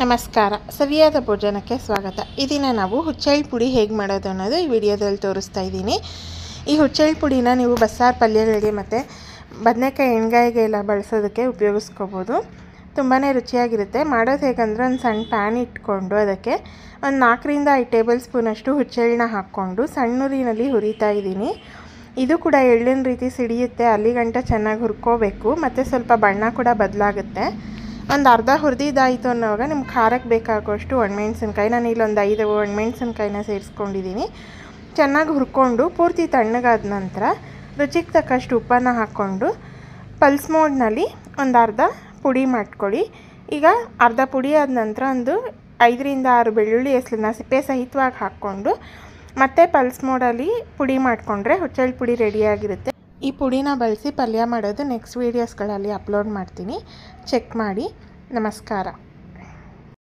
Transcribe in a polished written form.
ನಮಸ್ಕಾರ. ಸವಿಯಾದ ಭೋಜನಕ್ಕೆ ಸ್ವಾಗತ. ಈ ದಿನ ನಾವು ಹುಚ್ಚೆಳ್ಳು ಪುಡಿ ಹೇಗೆ ಮಾಡೋದು ಅನ್ನೋದು ಈ ವಿಡಿಯೋದಲ್ಲಿ ತೋರಿಸ್ತಾ ಇದ್ದೀನಿ. ಈ ಹುಚ್ಚೆಳ್ಳು ಪುಡಿನ ನೀವು ಬಸ್ಸಾರು ಪಲ್ಯಗಳಿಗೆ ಮತ್ತು ಬದನೆಕಾಯಿ ಎಣ್ಗಾಯಿಗೆ ಎಲ್ಲ ಬಳಸೋದಕ್ಕೆ ಉಪಯೋಗಿಸ್ಕೋಬೋದು. ತುಂಬಾ ರುಚಿಯಾಗಿರುತ್ತೆ. ಮಾಡೋದು ಹೇಗೆಂದರೆ ಒಂದು ಸಣ್ಣ ಪ್ಯಾನ್ ಇಟ್ಕೊಂಡು ಅದಕ್ಕೆ ಒಂದು 4ರಿಂದ 5 ಟೇಬಲ್ ಸ್ಪೂನಷ್ಟು ಹುಚ್ಚೆಳ್ಳನ್ನ ಹಾಕ್ಕೊಂಡು ಸಣ್ಣೂರಿನಲ್ಲಿ ಹುರಿತಾ ಇದ್ದೀನಿ. ಇದು ಕೂಡ ಎಳ್ಳಿನ ರೀತಿ ಸಿಡಿಯುತ್ತೆ, ಅಲ್ಲಿಗಂಟ ಚೆನ್ನಾಗಿ ಹುರ್ಕೋಬೇಕು ಮತ್ತು ಸ್ವಲ್ಪ ಬಣ್ಣ ಕೂಡ ಬದಲಾಗುತ್ತೆ. ಒಂದು ಅರ್ಧ ಹುರಿದಿದ್ದಾಯಿತು ಅನ್ನೋವಾಗ ನಿಮ್ಗೆ ಖಾರಕ್ಕೆ ಬೇಕಾಗುವಷ್ಟು ಒಣಮೆಣ್ಸಿನ್ಕಾಯಿ, ನಾನು ಇಲ್ಲೊಂದು 5 ಒಣಮೆಣ್ಸಿನ್ಕಾಯಿನ ಸೇರಿಸ್ಕೊಂಡಿದ್ದೀನಿ. ಚೆನ್ನಾಗಿ ಹುರ್ಕೊಂಡು ಪೂರ್ತಿ ತಣ್ಣಗಾದ ನಂತರ ರುಚಿಗೆ ತಕ್ಕಷ್ಟು ಉಪ್ಪನ್ನು ಹಾಕ್ಕೊಂಡು ಪಲ್ಸ್ ಮೋಡ್ನಲ್ಲಿ ಒಂದು ಅರ್ಧ ಪುಡಿ ಮಾಡ್ಕೊಳ್ಳಿ. ಈಗ ಅರ್ಧ ಪುಡಿ ಆದ ನಂತರ ಒಂದು 5ರಿಂದ 6 ಬೆಳ್ಳುಳ್ಳಿ ಹೆಸರನ್ನ ಸಿಪ್ಪೆ ಸಹಿತವಾಗಿ ಹಾಕ್ಕೊಂಡು ಮತ್ತೆ ಪಲ್ಸ್ ಮೋಡಲ್ಲಿ ಪುಡಿ ಮಾಡಿಕೊಂಡ್ರೆ ಹುಚ್ಚೆಳ್ಳು ಪುಡಿ ರೆಡಿಯಾಗಿರುತ್ತೆ. ಈ ಪುಡಿನ ಬಳಸಿ ಪಲ್ಯ ಮಾಡೋದು ನೆಕ್ಸ್ಟ್ ವೀಡಿಯೋಸ್ಗಳಲ್ಲಿ ಅಪ್ಲೋಡ್ ಮಾಡ್ತೀನಿ, ಚೆಕ್ ಮಾಡಿ. ನಮಸ್ಕಾರ.